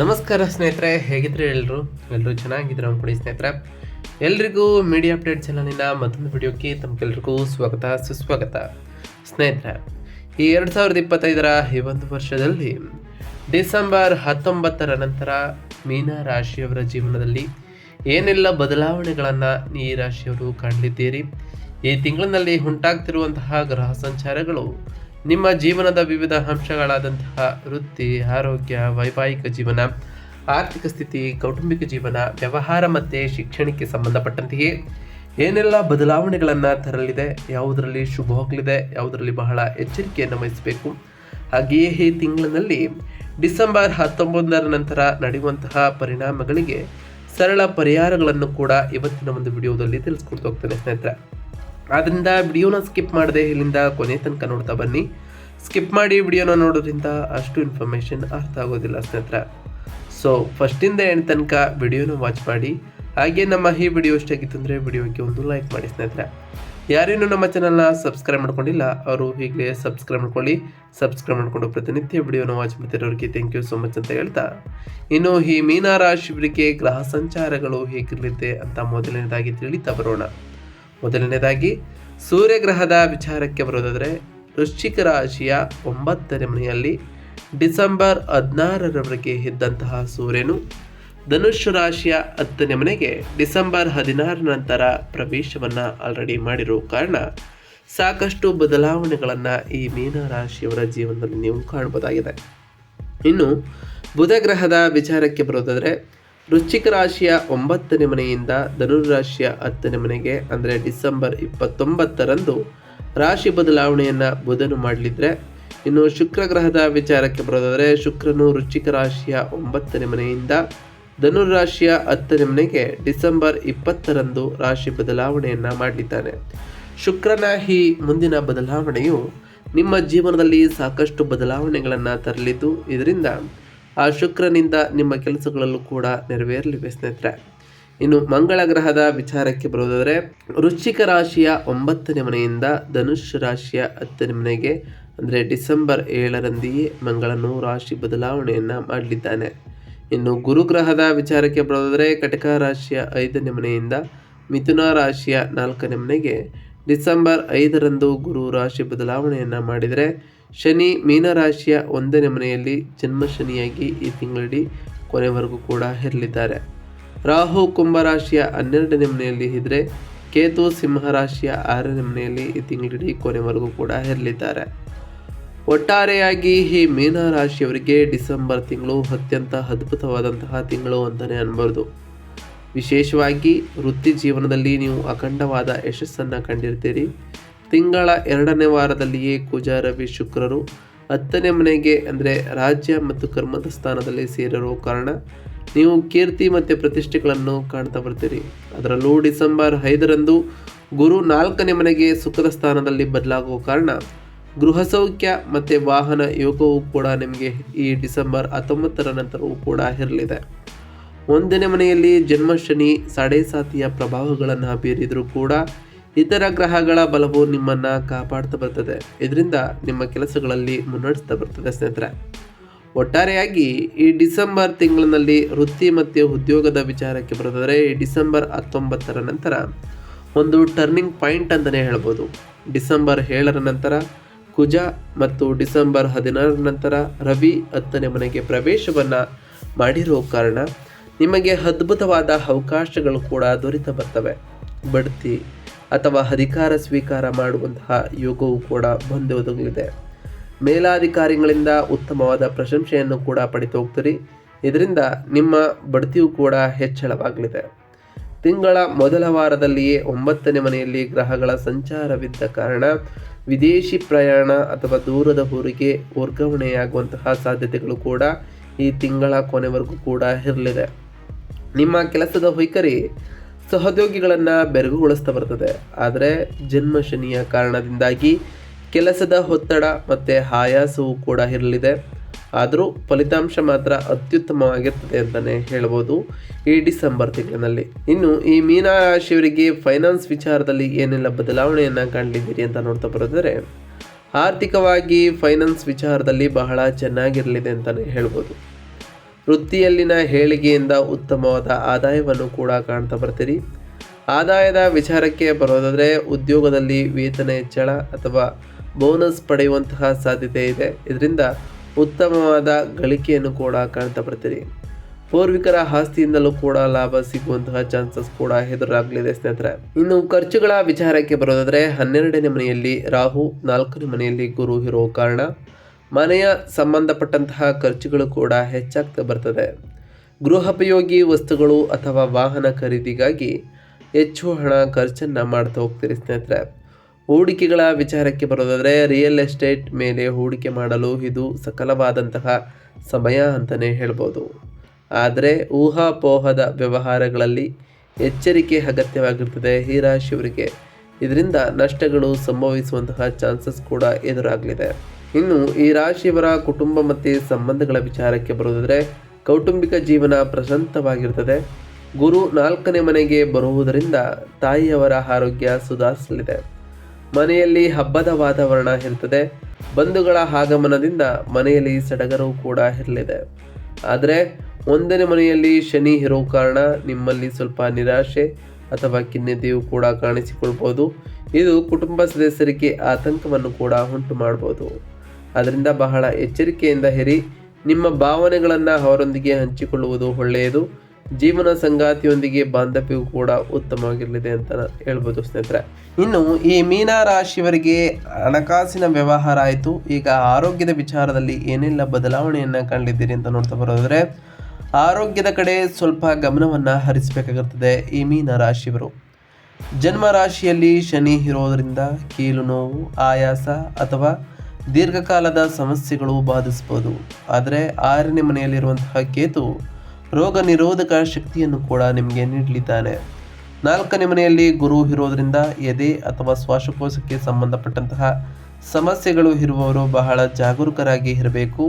ನಮಸ್ಕಾರ ಸ್ನೇಹಿತರೆ, ಹೇಗಿದ್ರೆ ಎಲ್ಲರೂ ಚೆನ್ನಾಗಿದ್ರೆ ಅಂದ್ಕೊಡಿ ಸ್ನೇಹಿತರೆ. ಎಲ್ರಿಗೂ ಮೀಡಿಯಾ ಅಪ್ಡೇಟ್ ಚಾನಲಿನ ಮತ್ತೊಂದು ವಿಡಿಯೋಕ್ಕೆ ತಮಗೆಲ್ಲರಿಗೂ ಸ್ವಾಗತ ಸುಸ್ವಾಗತ. ಸ್ನೇಹಿತರೆ, ಈ 2025ರ ಈ ಒಂದು ವರ್ಷದಲ್ಲಿ ಡಿಸೆಂಬರ್ 19ರ ನಂತರ ಮೀನ ರಾಶಿಯವರ ಜೀವನದಲ್ಲಿ ಏನೆಲ್ಲ ಬದಲಾವಣೆಗಳನ್ನು ಈ ರಾಶಿಯವರು ಕಾಣಲಿದ್ದೀರಿ, ಈ ತಿಂಗಳಿನಲ್ಲಿ ಉಂಟಾಗ್ತಿರುವಂತಹ ಗ್ರಹ ಸಂಚಾರಗಳು ನಿಮ್ಮ ಜೀವನದ ವಿವಿಧ ಅಂಶಗಳಾದಂತಹ ವೃತ್ತಿ, ಆರೋಗ್ಯ, ವೈವಾಹಿಕ ಜೀವನ, ಆರ್ಥಿಕ ಸ್ಥಿತಿ, ಕೌಟುಂಬಿಕ ಜೀವನ, ವ್ಯವಹಾರ ಮತ್ತು ಶಿಕ್ಷಣಕ್ಕೆ ಸಂಬಂಧಪಟ್ಟಂತೆಯೇ ಏನೆಲ್ಲ ಬದಲಾವಣೆಗಳನ್ನು ತರಲಿದೆ, ಯಾವುದರಲ್ಲಿ ಶುಭವಾಗಲಿದೆ, ಯಾವುದರಲ್ಲಿ ಬಹಳ ಎಚ್ಚರಿಕೆಯನ್ನು ವಹಿಸಬೇಕು. ಹಾಗೆಯೇ ಈ ತಿಂಗಳಿನಲ್ಲಿ ಡಿಸೆಂಬರ್ 19ರ ನಂತರ ನಡೆಯುವಂತಹ ಪರಿಣಾಮಗಳಿಗೆ ಸರಳ ಪರಿಹಾರಗಳನ್ನು ಕೂಡ ಇವತ್ತಿನ ಒಂದು ವಿಡಿಯೋದಲ್ಲಿ ತಿಳಿಸ್ಕೊಡ್ತಾ ಹೋಗ್ತೇನೆ ಸ್ನೇಹಿತರೆ. ಆದ್ದರಿಂದ ವಿಡಿಯೋನ ಸ್ಕಿಪ್ ಮಾಡದೆ ಇಲ್ಲಿಂದ ಕೊನೆ ತನಕ ನೋಡ್ತಾ ಬನ್ನಿ. ಸ್ಕಿಪ್ ಮಾಡಿ ವಿಡಿಯೋನ ನೋಡೋದ್ರಿಂದ ಅಷ್ಟು ಇನ್ಫಾರ್ಮೇಷನ್ ಅರ್ಥ ಆಗೋದಿಲ್ಲ ಸ್ನೇಹಿತರೆ. ಸೊ ಫಸ್ಟಿಂದ ಎಂಡ್ ತನಕ ವಿಡಿಯೋನ ವಾಚ್ ಮಾಡಿ. ಹಾಗೆ ನಮ್ಮ ಈ ವಿಡಿಯೋ ಇಷ್ಟ ಆಗಿತ್ತು ಅಂದರೆ ವಿಡಿಯೋಕ್ಕೆ ಒಂದು ಲೈಕ್ ಮಾಡಿ ಸ್ನೇಹಿತರೆ. ಯಾರೇನು ನಮ್ಮ ಚಾನಲ್ನ ಸಬ್ಸ್ಕ್ರೈಬ್ ಮಾಡ್ಕೊಂಡಿಲ್ಲ ಅವರು ಹೀಗೆ ಸಬ್ಸ್ಕ್ರೈಬ್ ಮಾಡ್ಕೊಳ್ಳಿ. ಸಬ್ಸ್ಕ್ರೈಬ್ ಮಾಡಿಕೊಂಡು ಪ್ರತಿನಿತ್ಯ ವಿಡಿಯೋನ ವಾಚ್ ಮಾಡ್ತಿರೋರಿಗೆ ಥ್ಯಾಂಕ್ ಯು ಸೋ ಮಚ್ ಅಂತ ಹೇಳ್ತಾ, ಇನ್ನು ಈ ಮೀನ ರಾಶಿಯವರಿಗೆ ಗ್ರಹ ಸಂಚಾರಗಳು ಹೇಗಿರಲಿದೆ ಅಂತ ಮೊದಲನೇದಾಗಿ ತಿಳಿತಾ ಬರೋಣ. ಮೊದಲನೇದಾಗಿ ಸೂರ್ಯಗ್ರಹದ ವಿಚಾರಕ್ಕೆ ಬರೋದಾದರೆ, ವೃಶ್ಚಿಕ ರಾಶಿಯ 9ನೇ ಮನೆಯಲ್ಲಿ ಡಿಸೆಂಬರ್ 16ರವರೆಗೆ ಇದ್ದಂತಹ ಸೂರ್ಯನು ಧನುಷ್ ರಾಶಿಯ 10ನೇ ಮನೆಗೆ ಡಿಸೆಂಬರ್ 16 ನಂತರ ಪ್ರವೇಶವನ್ನು ಆಲ್ರೆಡಿ ಮಾಡಿರೋ ಕಾರಣ ಸಾಕಷ್ಟು ಬದಲಾವಣೆಗಳನ್ನು ಈ ಮೀನ ರಾಶಿಯವರ ಜೀವನದಲ್ಲಿ ನೀವು ಕಾಣಬಹುದಾಗಿದೆ. ಇನ್ನು ಬುಧ ಗ್ರಹದ ವಿಚಾರಕ್ಕೆ ಬರೋದಾದರೆ, ವೃಶ್ಚಿಕ ರಾಶಿಯ 9ನೇ ಮನೆಯಿಂದ ಧನುರಾಶಿಯ 10ನೇ ಮನೆಗೆ ಅಂದರೆ ಡಿಸೆಂಬರ್ 29ರಂದು ರಾಶಿ ಬದಲಾವಣೆಯನ್ನು ಬುಧನು ಮಾಡಲಿದ್ರೆ, ಇನ್ನು ಶುಕ್ರ ಗ್ರಹದ ವಿಚಾರಕ್ಕೆ ಬರೋದಾದರೆ, ಶುಕ್ರನು ವೃಶ್ಚಿಕ ರಾಶಿಯ 9ನೇ ಮನೆಯಿಂದ ಧನುರಾಶಿಯ 10ನೇ ಮನೆಗೆ ಡಿಸೆಂಬರ್ 20ರಂದು ರಾಶಿ ಬದಲಾವಣೆಯನ್ನು ಮಾಡಲಿದ್ದಾನೆ. ಶುಕ್ರನ ಈ ಮುಂದಿನ ಬದಲಾವಣೆಯು ನಿಮ್ಮ ಜೀವನದಲ್ಲಿ ಸಾಕಷ್ಟು ಬದಲಾವಣೆಗಳನ್ನು ತರಲಿದ್ದು, ಇದರಿಂದ ಆ ಶುಕ್ರನಿಂದ ನಿಮ್ಮ ಕೆಲಸಗಳಲ್ಲೂ ಕೂಡ ನೆರವೇರಲಿವೆ ಸ್ನೇಹಿತರೆ. ಇನ್ನು ಮಂಗಳ ಗ್ರಹದ ವಿಚಾರಕ್ಕೆ ಬರೋದಾದರೆ, ವೃಶ್ಚಿಕ ರಾಶಿಯ 9ನೇ ಮನೆಯಿಂದ ಧನುಷ್ ರಾಶಿಯ 10ನೇ ಮನೆಗೆ ಅಂದರೆ ಡಿಸೆಂಬರ್ 7ರಂದೆಯೇ ಮಂಗಳನು ರಾಶಿ ಬದಲಾವಣೆಯನ್ನು ಮಾಡಲಿದ್ದಾನೆ. ಇನ್ನು ಗುರುಗ್ರಹದ ವಿಚಾರಕ್ಕೆ ಬರೋದಾದರೆ, ಕಟಕ ರಾಶಿಯ 5ನೇ ಮನೆಯಿಂದ ಮಿಥುನ ರಾಶಿಯ 4ನೇ ಮನೆಗೆ ಡಿಸೆಂಬರ್ 5ರಂದು ಗುರು ರಾಶಿ ಬದಲಾವಣೆಯನ್ನು ಮಾಡಿದರೆ, ಶನಿ ಮೀನರಾಶಿಯ 1ನೇ ಮನೆಯಲ್ಲಿ ಜನ್ಮ ಶನಿಯಾಗಿ ಈ ತಿಂಗಳಿಡೀ ಕೊನೆವರೆಗೂ ಕೂಡ ಇರಲಿದ್ದಾರೆ. ರಾಹು ಕುಂಭರಾಶಿಯ 12ನೇ ಮನೆಯಲ್ಲಿ ಇದ್ದರೆ, ಕೇತು ಸಿಂಹರಾಶಿಯ 6ನೇ ಮನೆಯಲ್ಲಿ ಈ ತಿಂಗಳಿಡೀ ಕೊನೆವರೆಗೂ ಕೂಡ ಇರಲಿದ್ದಾರೆ. ಒಟ್ಟಾರೆಯಾಗಿ ಈ ಮೀನ ರಾಶಿಯವರಿಗೆ ಡಿಸೆಂಬರ್ ತಿಂಗಳು ಅತ್ಯಂತ ಅದ್ಭುತವಾದಂತಹ ತಿಂಗಳು ಅಂತಲೇ ಅನ್ಬೋದು. ವಿಶೇಷವಾಗಿ ವೃತ್ತಿ ಜೀವನದಲ್ಲಿ ನೀವು ಅಖಂಡವಾದ ಯಶಸ್ಸನ್ನು ಕಂಡಿರ್ತೀರಿ. ತಿಂಗಳ 2ನೇ ವಾರದಲ್ಲಿಯೇ ಕುಜ, ರವಿ, ಶುಕ್ರರು 10ನೇ ಮನೆಗೆ ಅಂದರೆ ರಾಜ್ಯ ಮತ್ತು ಕರ್ಮದ ಸ್ಥಾನದಲ್ಲಿ ಸೇರಿರೋ ಕಾರಣ ನೀವು ಕೀರ್ತಿ ಮತ್ತು ಪ್ರತಿಷ್ಠೆಗಳನ್ನು ಕಾಣ್ತಾ ಬರ್ತೀರಿ. ಅದರಲ್ಲೂ ಡಿಸೆಂಬರ್ 5ರಂದು ಗುರು 4ನೇ ಮನೆಗೆ ಸುಖದ ಸ್ಥಾನದಲ್ಲಿ ಬದಲಾಗುವ ಕಾರಣ ಗೃಹ ಸೌಖ್ಯ ಮತ್ತು ವಾಹನ ಯೋಗವೂ ಕೂಡ ನಿಮಗೆ ಈ ಡಿಸೆಂಬರ್ 19ರ ನಂತರವೂ ಕೂಡ ಇರಲಿದೆ. 1ನೇ ಮನೆಯಲ್ಲಿ ಜನ್ಮ ಶನಿ ಸಾಡೆಸಾತಿಯ ಪ್ರಭಾವಗಳನ್ನು ಬೀರಿದರೂ ಕೂಡ ಇತರ ಗ್ರಹಗಳ ಬಲವು ನಿಮ್ಮನ್ನು ಕಾಪಾಡ್ತಾ ಬರ್ತದೆ. ಇದರಿಂದ ನಿಮ್ಮ ಕೆಲಸಗಳಲ್ಲಿ ಮುನ್ನಡೆಸ್ತಾ ಬರ್ತದೆ ಸ್ನೇಹಿತರೆ. ಒಟ್ಟಾರೆಯಾಗಿ ಈ ಡಿಸೆಂಬರ್ ತಿಂಗಳಿನಲ್ಲಿ ವೃತ್ತಿ ಮತ್ತು ಉದ್ಯೋಗದ ವಿಚಾರಕ್ಕೆ ಬರೋದಾದರೆ, ಈ ಡಿಸೆಂಬರ್ 19ರ ನಂತರ ಒಂದು ಟರ್ನಿಂಗ್ ಪಾಯಿಂಟ್ ಅಂತಲೇ ಹೇಳ್ಬೋದು. ಡಿಸೆಂಬರ್ 7ರ ನಂತರ ಕುಜ ಮತ್ತು ಡಿಸೆಂಬರ್ 16ರ ನಂತರ ರವಿ 10ನೇ ಮನೆಗೆ ಪ್ರವೇಶವನ್ನು ಮಾಡಿರೋ ಕಾರಣ ನಿಮಗೆ ಅದ್ಭುತವಾದ ಅವಕಾಶಗಳು ಕೂಡ ದೊರೀತಾ ಬರ್ತವೆ. ಬಡ್ತಿ ಅಥವಾ ಅಧಿಕಾರ ಸ್ವೀಕಾರ ಮಾಡುವಂತಹ ಯೋಗವು ಕೂಡ ಬಂದು ಒದಗಲಿದೆ. ಮೇಲಾಧಿಕಾರಿಗಳಿಂದ ಉತ್ತಮವಾದ ಪ್ರಶಂಸೆಯನ್ನು ಕೂಡ ಪಡಿತಾ ಹೋಗ್ತೀರಿ. ಇದರಿಂದ ನಿಮ್ಮ ಬಡ್ತಿಯೂ ಕೂಡ ಹೆಚ್ಚಳವಾಗಲಿದೆ. ತಿಂಗಳ ಮೊದಲ ವಾರದಲ್ಲಿಯೇ 9ನೇ ಮನೆಯಲ್ಲಿ ಗ್ರಹಗಳ ಸಂಚಾರವಿದ್ದ ಕಾರಣ ವಿದೇಶಿ ಪ್ರಯಾಣ ಅಥವಾ ದೂರದ ಊರಿಗೆ ವರ್ಗಾವಣೆಯಾಗುವಂತಹ ಸಾಧ್ಯತೆಗಳು ಕೂಡ ಈ ತಿಂಗಳ ಕೊನೆವರೆಗೂ ಕೂಡ ಇರಲಿದೆ. ನಿಮ್ಮ ಕೆಲಸದ ವೈಖರಿ ಸಹೋದ್ಯೋಗಿಗಳನ್ನು ಬೆರಗುಗೊಳಿಸ್ತಾ ಬರ್ತದೆ. ಆದರೆ ಜನ್ಮ ಶನಿಯ ಕಾರಣದಿಂದಾಗಿ ಕೆಲಸದ ಒತ್ತಡ ಮತ್ತು ಆಯಾಸವೂ ಕೂಡ ಇರಲಿದೆ. ಆದರೂ ಫಲಿತಾಂಶ ಮಾತ್ರ ಅತ್ಯುತ್ತಮವಾಗಿರ್ತದೆ ಅಂತಲೇ ಹೇಳ್ಬೋದು ಈ ಡಿಸೆಂಬರ್ ತಿಂಗಳಿನಲ್ಲಿ. ಇನ್ನು ಈ ಮೀನ ರಾಶಿಯವರಿಗೆ ಫೈನಾನ್ಸ್ ವಿಚಾರದಲ್ಲಿ ಏನೆಲ್ಲ ಬದಲಾವಣೆಯನ್ನು ಕಾಣಲಿದ್ದೀರಿ ಅಂತ ನೋಡ್ತಾ ಬರೋದಾದರೆ, ಆರ್ಥಿಕವಾಗಿ ಫೈನಾನ್ಸ್ ವಿಚಾರದಲ್ಲಿ ಬಹಳ ಚೆನ್ನಾಗಿರಲಿದೆ ಅಂತಲೇ ಹೇಳ್ಬೋದು. ವೃತ್ತಿಯಲ್ಲಿನ ಏಳಿಗೆಯಿಂದ ಉತ್ತಮವಾದ ಆದಾಯವನ್ನು ಕೂಡ ಕಾಣ್ತಾ ಬರ್ತೀರಿ. ಆದಾಯದ ವಿಚಾರಕ್ಕೆ ಬರೋದಾದರೆ ಉದ್ಯೋಗದಲ್ಲಿ ವೇತನ ಹೆಚ್ಚಳ ಅಥವಾ ಬೋನಸ್ ಪಡೆಯುವಂತಹ ಸಾಧ್ಯತೆ ಇದೆ. ಇದರಿಂದ ಉತ್ತಮವಾದ ಗಳಿಕೆಯನ್ನು ಕೂಡ ಕಾಣ್ತಾ ಬರ್ತೀರಿ. ಪೂರ್ವಿಕರ ಆಸ್ತಿಯಿಂದಲೂ ಕೂಡ ಲಾಭ ಸಿಗುವಂತಹ ಚಾನ್ಸಸ್ ಕೂಡ ಎದುರಾಗಲಿದೆ ಸ್ನೇಹಿತರೆ. ಇನ್ನು ಖರ್ಚುಗಳ ವಿಚಾರಕ್ಕೆ ಬರೋದಾದರೆ 12ನೇ ಮನೆಯಲ್ಲಿ ರಾಹು, 4ನೇ ಮನೆಯಲ್ಲಿ ಗುರು ಇರೋ ಕಾರಣ ಮನೆಯ ಸಂಬಂಧಪಟ್ಟಂತಹ ಖರ್ಚುಗಳು ಕೂಡ ಹೆಚ್ಚಾಗ್ತಾ ಬರ್ತದೆ. ಗೃಹೋಪಯೋಗಿ ವಸ್ತುಗಳು ಅಥವಾ ವಾಹನ ಖರೀದಿಗಾಗಿ ಹೆಚ್ಚು ಹಣ ಖರ್ಚನ್ನು ಮಾಡ್ತಾ ಹೋಗ್ತೀರಿ ಸ್ನೇಹಿತರೆ. ಹೂಡಿಕೆಗಳ ವಿಚಾರಕ್ಕೆ ಬರೋದಾದರೆ ರಿಯಲ್ ಎಸ್ಟೇಟ್ ಮೇಲೆ ಹೂಡಿಕೆ ಮಾಡಲು ಇದು ಸಕಲವಾದಂತಹ ಸಮಯ ಅಂತಲೇ ಹೇಳ್ಬೋದು. ಆದರೆ ಊಹಾಪೋಹದ ವ್ಯವಹಾರಗಳಲ್ಲಿ ಎಚ್ಚರಿಕೆ ಅಗತ್ಯವಾಗಿರ್ತದೆ ಈ ರಾಶಿಯವರಿಗೆ. ಇದರಿಂದ ನಷ್ಟಗಳು ಸಂಭವಿಸುವಂತಹ ಚಾನ್ಸಸ್ ಕೂಡ ಎದುರಾಗಲಿದೆ. ಇನ್ನು ಈ ರಾಶಿಯವರ ಕುಟುಂಬ ಮತ್ತು ಸಂಬಂಧಗಳ ವಿಚಾರಕ್ಕೆ ಬರೋದಾದರೆ ಕೌಟುಂಬಿಕ ಜೀವನ ಪ್ರಶಾಂತವಾಗಿರ್ತದೆ. ಗುರು 4ನೇ ಮನೆಗೆ ಬರುವುದರಿಂದ ತಾಯಿಯವರ ಆರೋಗ್ಯ ಸುಧಾರಿಸಲಿದೆ. ಮನೆಯಲ್ಲಿ ಹಬ್ಬದ ವಾತಾವರಣ ಇರ್ತದೆ. ಬಂಧುಗಳ ಆಗಮನದಿಂದ ಮನೆಯಲ್ಲಿ ಸಡಗರ ಕೂಡ ಇರಲಿದೆ. ಆದರೆ 1ನೇ ಮನೆಯಲ್ಲಿ ಶನಿ ಇರೋ ಕಾರಣ ನಿಮ್ಮಲ್ಲಿ ಸ್ವಲ್ಪ ನಿರಾಶೆ ಅಥವಾ ಖಿನ್ನತೆಯು ಕೂಡ ಕಾಣಿಸಿಕೊಳ್ಬೋದು. ಇದು ಕುಟುಂಬ ಸದಸ್ಯರಿಗೆ ಆತಂಕವನ್ನು ಕೂಡ ಉಂಟು ಮಾಡ್ಬೋದು. ಅದರಿಂದ ಬಹಳ ಎಚ್ಚರಿಕೆಯಿಂದ ಇರಿ. ನಿಮ್ಮ ಭಾವನೆಗಳನ್ನು ಅವರೊಂದಿಗೆ ಹಂಚಿಕೊಳ್ಳುವುದು ಒಳ್ಳೆಯದು. ಜೀವನ ಸಂಗಾತಿಯೊಂದಿಗೆ ಬಾಂಧವ್ಯವು ಕೂಡ ಉತ್ತಮವಾಗಿರಲಿದೆ ಅಂತ ಹೇಳ್ಬೋದು ಸ್ನೇಹಿತರೆ. ಇನ್ನು ಈ ಮೀನ ರಾಶಿಯವರಿಗೆ ಹಣಕಾಸಿನ ವ್ಯವಹಾರ ಆಯಿತು. ಈಗ ಆರೋಗ್ಯದ ವಿಚಾರದಲ್ಲಿ ಏನೆಲ್ಲ ಬದಲಾವಣೆಯನ್ನು ಕಂಡಿದ್ದೀರಿ ಅಂತ ನೋಡ್ತಾ ಬರೋದಾದರೆ ಆರೋಗ್ಯದ ಕಡೆ ಸ್ವಲ್ಪ ಗಮನವನ್ನು ಹರಿಸಬೇಕಾಗುತ್ತದೆ. ಈ ಮೀನ ರಾಶಿಯವರು ಜನ್ಮ ರಾಶಿಯಲ್ಲಿ ಶನಿ ಇರೋದರಿಂದ ಕೀಲು ನೋವು, ಆಯಾಸ ಅಥವಾ ದೀರ್ಘಕಾಲದ ಸಮಸ್ಯೆಗಳು ಬಾಧಿಸ್ಬೋದು. ಆದರೆ 6ನೇ ಮನೆಯಲ್ಲಿರುವಂತಹ ಕೇತು ರೋಗ ನಿರೋಧಕ ಶಕ್ತಿಯನ್ನು ಕೂಡ ನಿಮಗೆ ನೀಡಲಿದ್ದಾನೆ. 4ನೇ ಮನೆಯಲ್ಲಿ ಗುರು ಇರೋದರಿಂದ ಎದೆ ಅಥವಾ ಶ್ವಾಸಕೋಶಕ್ಕೆ ಸಂಬಂಧಪಟ್ಟಂತಹ ಸಮಸ್ಯೆಗಳು ಇರುವವರು ಬಹಳ ಜಾಗರೂಕರಾಗಿ ಇರಬೇಕು.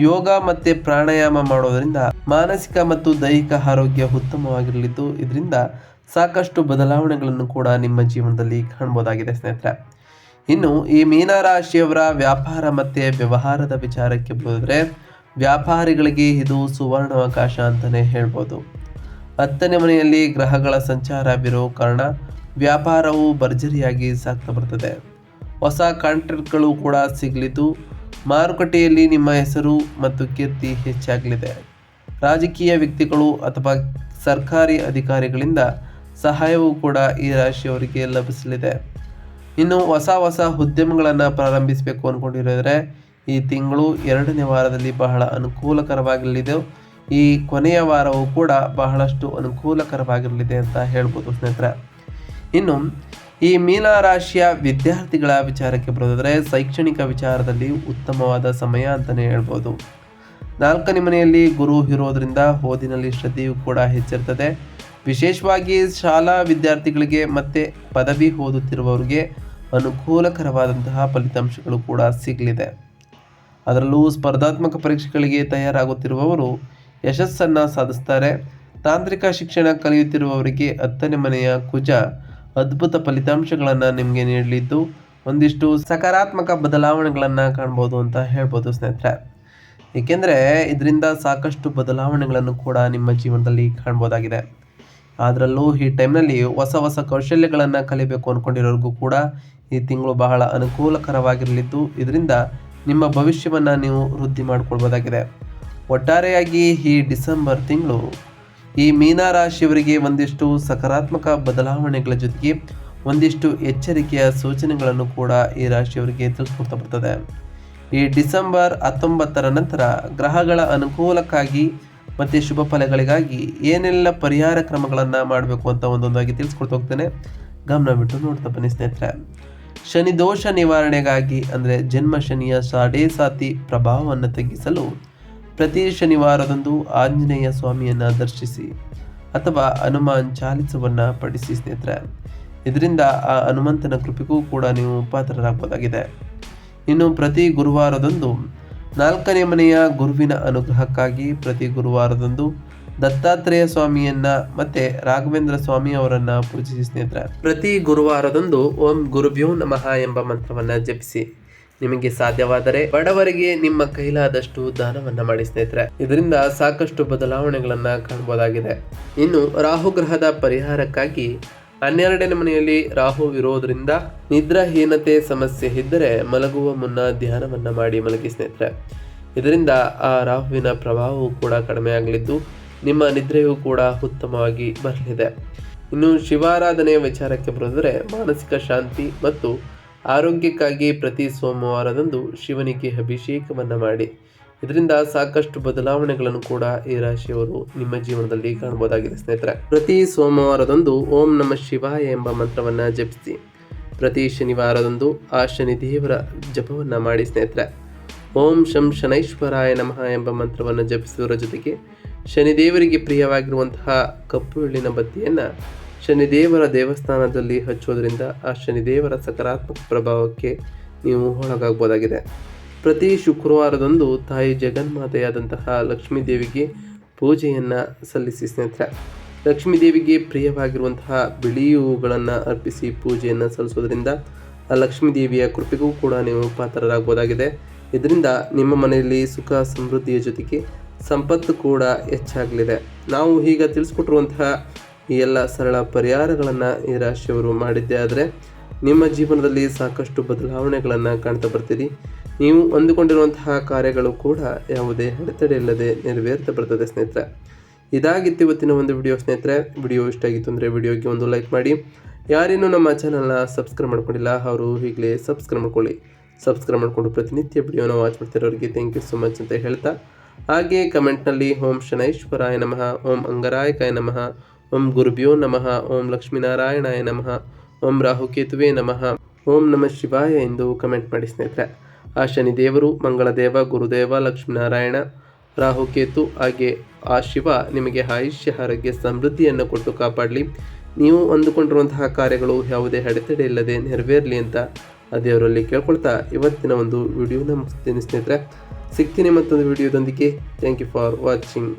ಯೋಗ ಮತ್ತು ಪ್ರಾಣಾಯಾಮ ಮಾಡೋದರಿಂದ ಮಾನಸಿಕ ಮತ್ತು ದೈಹಿಕ ಆರೋಗ್ಯ ಉತ್ತಮವಾಗಿರಲಿದ್ದು ಇದರಿಂದ ಸಾಕಷ್ಟು ಬದಲಾವಣೆಗಳನ್ನು ಕೂಡ ನಿಮ್ಮ ಜೀವನದಲ್ಲಿ ಕಾಣ್ಬೋದಾಗಿದೆ ಸ್ನೇಹಿತರೆ. ಇನ್ನು ಈ ಮೀನ ರಾಶಿಯವರ ವ್ಯಾಪಾರ ಮತ್ತು ವ್ಯವಹಾರದ ವಿಚಾರಕ್ಕೆ ಬಂದರೆ ವ್ಯಾಪಾರಿಗಳಿಗೆ ಇದು ಸುವರ್ಣಾವಕಾಶ ಅಂತಲೇ ಹೇಳ್ಬೋದು. 10ನೇ ಮನೆಯಲ್ಲಿ ಗ್ರಹಗಳ ಸಂಚಾರವಿರೋ ಕಾರಣ ವ್ಯಾಪಾರವು ಭರ್ಜರಿಯಾಗಿ ಸಾಗ್ತಾ ಬರ್ತದೆ. ಹೊಸ ಕಾಂಟ್ರಾಕ್ಟ್ಗಳು ಕೂಡ ಸಿಗಲಿದ್ದು ಮಾರುಕಟ್ಟೆಯಲ್ಲಿ ನಿಮ್ಮ ಹೆಸರು ಮತ್ತು ಕೀರ್ತಿ ಹೆಚ್ಚಾಗಲಿದೆ. ರಾಜಕೀಯ ವ್ಯಕ್ತಿಗಳು ಅಥವಾ ಸರ್ಕಾರಿ ಅಧಿಕಾರಿಗಳಿಂದ ಸಹಾಯವೂ ಕೂಡ ಈ ರಾಶಿಯವರಿಗೆ ಲಭಿಸಲಿದೆ. ಇನ್ನು ಹೊಸ ಉದ್ಯಮಗಳನ್ನು ಪ್ರಾರಂಭಿಸಬೇಕು ಅಂದ್ಕೊಂಡಿರೋದ್ರೆ ಈ ತಿಂಗಳು 2ನೇ ವಾರದಲ್ಲಿ ಬಹಳ ಅನುಕೂಲಕರವಾಗಿರಲಿದೆ. ಈ ಕೊನೆಯ ವಾರವೂ ಕೂಡ ಬಹಳಷ್ಟು ಅನುಕೂಲಕರವಾಗಿರಲಿದೆ ಅಂತ ಹೇಳ್ಬೋದು ಸ್ನೇಹಿತರೆ. ಇನ್ನು ಈ ಮೀನ ರಾಶಿಯ ವಿದ್ಯಾರ್ಥಿಗಳ ವಿಚಾರಕ್ಕೆ ಬರೋದಾದರೆ ಶೈಕ್ಷಣಿಕ ವಿಚಾರದಲ್ಲಿ ಉತ್ತಮವಾದ ಸಮಯ ಅಂತಲೇ ಹೇಳ್ಬೋದು. 4ನೇ ಮನೆಯಲ್ಲಿ ಗುರು ಇರೋದರಿಂದ ಓದಿನಲ್ಲಿ ಶ್ರದ್ಧೆಯೂ ಕೂಡ ಹೆಚ್ಚಿರ್ತದೆ. ವಿಶೇಷವಾಗಿ ಶಾಲಾ ವಿದ್ಯಾರ್ಥಿಗಳಿಗೆ ಮತ್ತು ಪದವಿ ಓದುತ್ತಿರುವವರಿಗೆ ಅನುಕೂಲಕರವಾದಂತಹ ಫಲಿತಾಂಶಗಳು ಕೂಡ ಸಿಗಲಿದೆ. ಅದರಲ್ಲೂ ಸ್ಪರ್ಧಾತ್ಮಕ ಪರೀಕ್ಷೆಗಳಿಗೆ ತಯಾರಾಗುತ್ತಿರುವವರು ಯಶಸ್ಸನ್ನು ಸಾಧಿಸ್ತಾರೆ. ತಾಂತ್ರಿಕ ಶಿಕ್ಷಣ ಕಲಿಯುತ್ತಿರುವವರಿಗೆ 10ನೇ ಮನೆಯ ಕುಜ ಅದ್ಭುತ ಫಲಿತಾಂಶಗಳನ್ನು ನಿಮಗೆ ನೀಡಲಿದ್ದು ಒಂದಿಷ್ಟು ಸಕಾರಾತ್ಮಕ ಬದಲಾವಣೆಗಳನ್ನು ಕಾಣ್ಬೋದು ಅಂತ ಹೇಳ್ಬೋದು ಸ್ನೇಹಿತರೆ. ಏಕೆಂದರೆ ಇದರಿಂದ ಸಾಕಷ್ಟು ಬದಲಾವಣೆಗಳನ್ನು ಕೂಡ ನಿಮ್ಮ ಜೀವನದಲ್ಲಿ ಕಾಣ್ಬೋದಾಗಿದೆ. ಅದರಲ್ಲೂ ಈ ಟೈಮ್ನಲ್ಲಿ ಹೊಸ ಕೌಶಲ್ಯಗಳನ್ನು ಕಲಿಬೇಕು ಅಂದ್ಕೊಂಡಿರೋರಿಗೂ ಕೂಡ ಈ ತಿಂಗಳು ಬಹಳ ಅನುಕೂಲಕರವಾಗಿರಲಿದ್ದು ಇದರಿಂದ ನಿಮ್ಮ ಭವಿಷ್ಯವನ್ನು ನೀವು ವೃದ್ಧಿ ಮಾಡಿಕೊಳ್ಬೋದಾಗಿದೆ. ಒಟ್ಟಾರೆಯಾಗಿ ಈ ಡಿಸೆಂಬರ್ ತಿಂಗಳು ಈ ಮೀನ ರಾಶಿಯವರಿಗೆ ಒಂದಿಷ್ಟು ಸಕಾರಾತ್ಮಕ ಬದಲಾವಣೆಗಳ ಜೊತೆಗೆ ಒಂದಿಷ್ಟು ಎಚ್ಚರಿಕೆಯ ಸೂಚನೆಗಳನ್ನು ಕೂಡ ಈ ರಾಶಿಯವರಿಗೆ ತಿಳಿಸ್ಕೊಡ್ತಾ ಬರ್ತದೆ. ಈ ಡಿಸೆಂಬರ್ 19ರ ನಂತರ ಗ್ರಹಗಳ ಅನುಕೂಲಕ್ಕಾಗಿ ಮತ್ತು ಶುಭ ಫಲಗಳಿಗಾಗಿ ಏನೆಲ್ಲ ಪರಿಹಾರ ಕ್ರಮಗಳನ್ನು ಮಾಡಬೇಕು ಅಂತ ಒಂದೊಂದಾಗಿ ತಿಳಿಸ್ಕೊಡ್ತಾ ಹೋಗ್ತೇನೆ. ಗಮನ ಬಿಟ್ಟು ನೋಡ್ತಾ ಬನ್ನಿ ಸ್ನೇಹಿತರೆ. ಶನಿ ದೋಷ ನಿವಾರಣೆಗಾಗಿ ಅಂದರೆ ಜನ್ಮ ಶನಿಯ ಸಾಡೇಸಾತಿ ಪ್ರಭಾವವನ್ನು ತಗ್ಗಿಸಲು ಪ್ರತಿ ಶನಿವಾರದಂದು ಆಂಜನೇಯ ಸ್ವಾಮಿಯನ್ನು ದರ್ಶಿಸಿ ಅಥವಾ ಹನುಮಾನ್ ಚಾಲಿಸವನ್ನು ಪಠಿಸಿ ಸ್ನೇಹಿತರೆ. ಇದರಿಂದ ಆ ಹನುಮಂತನ ಕೃಪೆಗೂ ಕೂಡ ನೀವು ಪಾತ್ರರಾಗಬಹುದಾಗಿದೆ. ಇನ್ನು ಪ್ರತಿ ಗುರುವಾರದಂದು 4ನೇ ಮನೆಯ ಗುರುವಿನ ಅನುಗ್ರಹಕ್ಕಾಗಿ ಪ್ರತಿ ಗುರುವಾರದಂದು ದತ್ತಾತ್ರೇಯ ಸ್ವಾಮಿಯನ್ನ ಮತ್ತೆ ರಾಘವೇಂದ್ರ ಸ್ವಾಮಿ ಅವರನ್ನ ಪೂಜಿಸಿ ಸ್ನೇಹಿತರೆ. ಪ್ರತಿ ಗುರುವಾರದಂದು ಓಂ ಗುರುಭ್ಯೋ ನಮಃ ಎಂಬ ಮಂತ್ರವನ್ನ ಜಪಿಸಿ. ನಿಮಗೆ ಸಾಧ್ಯವಾದರೆ ಬಡವರಿಗೆ ನಿಮ್ಮ ಕೈಲಾದಷ್ಟು ದಾನವನ್ನ ಮಾಡಿ ಸ್ನೇಹಿತರೆ. ಇದರಿಂದ ಸಾಕಷ್ಟು ಬದಲಾವಣೆಗಳನ್ನ ಕಾಣಬಹುದಾಗಿದೆ. ಇನ್ನು ರಾಹು ಗ್ರಹದ ಪರಿಹಾರಕ್ಕಾಗಿ 12ನೇ ಮನೆಯಲ್ಲಿ ರಾಹು ಇರೋದ್ರಿಂದ ನಿದ್ರಾಹೀನತೆ ಸಮಸ್ಯೆ ಇದ್ದರೆ ಮಲಗುವ ಮುನ್ನ ಧ್ಯಾನವನ್ನ ಮಾಡಿ ಮಲಗಿ ಸ್ನೇಹಿತರೆ. ಇದರಿಂದ ಆ ರಾಹುವಿನ ಪ್ರಭಾವವು ಕೂಡ ಕಡಿಮೆ ಆಗಲಿದ್ದು ನಿಮ್ಮ ನಿದ್ರೆಯೂ ಕೂಡ ಉತ್ತಮವಾಗಿ ಬರಲಿದೆ. ಇನ್ನು ಶಿವಾರಾಧನೆಯ ವಿಚಾರಕ್ಕೆ ಬರೋದ್ರೆ ಮಾನಸಿಕ ಶಾಂತಿ ಮತ್ತು ಆರೋಗ್ಯಕ್ಕಾಗಿ ಪ್ರತಿ ಸೋಮವಾರದಂದು ಶಿವನಿಗೆ ಅಭಿಷೇಕವನ್ನ ಮಾಡಿ. ಇದರಿಂದ ಸಾಕಷ್ಟು ಬದಲಾವಣೆಗಳನ್ನು ಕೂಡ ಈ ರಾಶಿಯವರು ನಿಮ್ಮ ಜೀವನದಲ್ಲಿ ಕಾಣಬಹುದಾಗಿದೆ ಸ್ನೇಹಿತರೆ. ಪ್ರತಿ ಸೋಮವಾರದಂದು ಓಂ ನಮಃ ಶಿವಾಯ ಎಂಬ ಮಂತ್ರವನ್ನ ಜಪಿಸಿ. ಪ್ರತಿ ಶನಿವಾರದಂದು ಆ ಶನಿದೇವರ ಜಪವನ್ನ ಮಾಡಿ ಸ್ನೇಹಿತರೆ. ಓಂ ಶಂ ಶನೈಶ್ವರಾಯ ನಮಃ ಎಂಬ ಮಂತ್ರವನ್ನು ಜಪಿಸುವುದರ ಜೊತೆಗೆ ಶನಿದೇವರಿಗೆ ಪ್ರಿಯವಾಗಿರುವಂತಹ ಕಪ್ಪು ಎಳ್ಳಿನ ಬತ್ತಿಯನ್ನು ಶನಿದೇವರ ದೇವಸ್ಥಾನದಲ್ಲಿ ಹಚ್ಚೋದ್ರಿಂದ ಆ ಶನಿದೇವರ ಸಕಾರಾತ್ಮಕ ಪ್ರಭಾವಕ್ಕೆ ನೀವು ಒಳಗಾಗಬಹುದಾಗಿದೆ. ಪ್ರತಿ ಶುಕ್ರವಾರದಂದು ತಾಯಿ ಜಗನ್ಮಾತೆಯಾದಂತಹ ಲಕ್ಷ್ಮೀ ದೇವಿಗೆ ಪೂಜೆಯನ್ನು ಸಲ್ಲಿಸಿ ಸ್ನೇಹಿತರೆ. ಲಕ್ಷ್ಮೀ ದೇವಿಗೆ ಪ್ರಿಯವಾಗಿರುವಂತಹ ಬಿಳಿ ಹೂಗಳನ್ನು ಅರ್ಪಿಸಿ ಪೂಜೆಯನ್ನು ಸಲ್ಲಿಸೋದ್ರಿಂದ ಆ ಲಕ್ಷ್ಮೀ ದೇವಿಯ ಕೃಪೆಗೂ ಕೂಡ ನೀವು ಪಾತ್ರರಾಗಬಹುದಾಗಿದೆ. ಇದರಿಂದ ನಿಮ್ಮ ಮನೆಯಲ್ಲಿ ಸುಖ ಸಮೃದ್ಧಿಯ ಜೊತೆಗೆ ಸಂಪತ್ತು ಕೂಡ ಹೆಚ್ಚಾಗಲಿದೆ. ನಾವು ಈಗ ತಿಳಿಸ್ಕೊಟ್ಟಿರುವಂತಹ ಈ ಎಲ್ಲ ಸರಳ ಪರಿಹಾರಗಳನ್ನು ಈ ರಾಶಿಯವರು ಮಾಡಿದ್ದೇ ಆದರೆ ನಿಮ್ಮ ಜೀವನದಲ್ಲಿ ಸಾಕಷ್ಟು ಬದಲಾವಣೆಗಳನ್ನು ಕಾಣ್ತಾ ಬರ್ತೀರಿ. ನೀವು ಅಂದುಕೊಂಡಿರುವಂತಹ ಕಾರ್ಯಗಳು ಕೂಡ ಯಾವುದೇ ಅಡೆತಡೆ ಇಲ್ಲದೆ ನೆರವೇರ್ತಾ ಬರ್ತದೆ ಸ್ನೇಹಿತರೆ. ಇದಾಗಿತ್ತು ಇವತ್ತಿನ ಒಂದು ವಿಡಿಯೋ ಸ್ನೇಹಿತರೆ. ವಿಡಿಯೋ ಇಷ್ಟ ಆಗಿತ್ತು ಅಂದರೆ ವಿಡಿಯೋಗೆ ಒಂದು ಲೈಕ್ ಮಾಡಿ. ಯಾರೇನೂ ನಮ್ಮ ಚಾನಲ್ನ ಸಬ್ಸ್ಕ್ರೈಬ್ ಮಾಡ್ಕೊಂಡಿಲ್ಲ ಅವರು ಈಗಲೇ ಸಬ್ಸ್ಕ್ರೈಬ್ ಮಾಡ್ಕೊಳ್ಳಿ. ಸಬ್ಸ್ಕ್ರೈಬ್ ಮಾಡಿಕೊಂಡು ಪ್ರತಿನಿತ್ಯ ವಿಡಿಯೋನ ವಾಚ್ ಮಾಡ್ತಿರೋರಿಗೆ ಥ್ಯಾಂಕ್ ಯು ಸೊ ಮಚ್ ಅಂತ ಹೇಳ್ತಾ, ಹಾಗೆ ಕಮೆಂಟ್ನಲ್ಲಿ ಓಂ ಶನೈಶ್ವರಾಯ ನಮಃ, ಓಂ ಅಂಗರಾಯಕಾಯ ನಮಃ, ಓಂ ಗುರುಭ್ಯೋ ನಮಃ, ಓಂ ಲಕ್ಷ್ಮೀನಾರಾಯಣಾಯ ನಮಃ, ಓಂ ರಾಹುಕೇತುವೇ ನಮಃ, ಓಂ ನಮಃ ಶಿವಾಯ ಎಂದು ಕಮೆಂಟ್ ಮಾಡಿ ಸ್ನೇಹಿತರೆ. ಆ ಶನಿದೇವರು, ಮಂಗಳದೇವ, ಗುರುದೇವ, ಲಕ್ಷ್ಮೀನಾರಾಯಣ, ರಾಹುಕೇತು ಹಾಗೆ ಆ ಶಿವ ನಿಮಗೆ ಆಯುಷ್ಯ ಆರೋಗ್ಯ ಸಮೃದ್ಧಿಯನ್ನು ಕೊಟ್ಟು ಕಾಪಾಡಲಿ. ನೀವು ಅಂದುಕೊಂಡಿರುವಂತಹ ಕಾರ್ಯಗಳು ಯಾವುದೇ ಅಡೆತಡೆ ಇಲ್ಲದೆ ನೆರವೇರಲಿ ಅಂತ ಆ ದೇವರಲ್ಲಿ ಕೇಳ್ಕೊಳ್ತಾ ಇವತ್ತಿನ ಒಂದು ವಿಡಿಯೋನ ಮುಗಿಸ್ತೀನಿ ಸ್ನೇಹಿತರೆ. ಸಿಗ್ತೀನಿ ಮತ್ತೊಂದು ವಿಡಿಯೋದೊಂದಿಗೆ. Thank you for watching.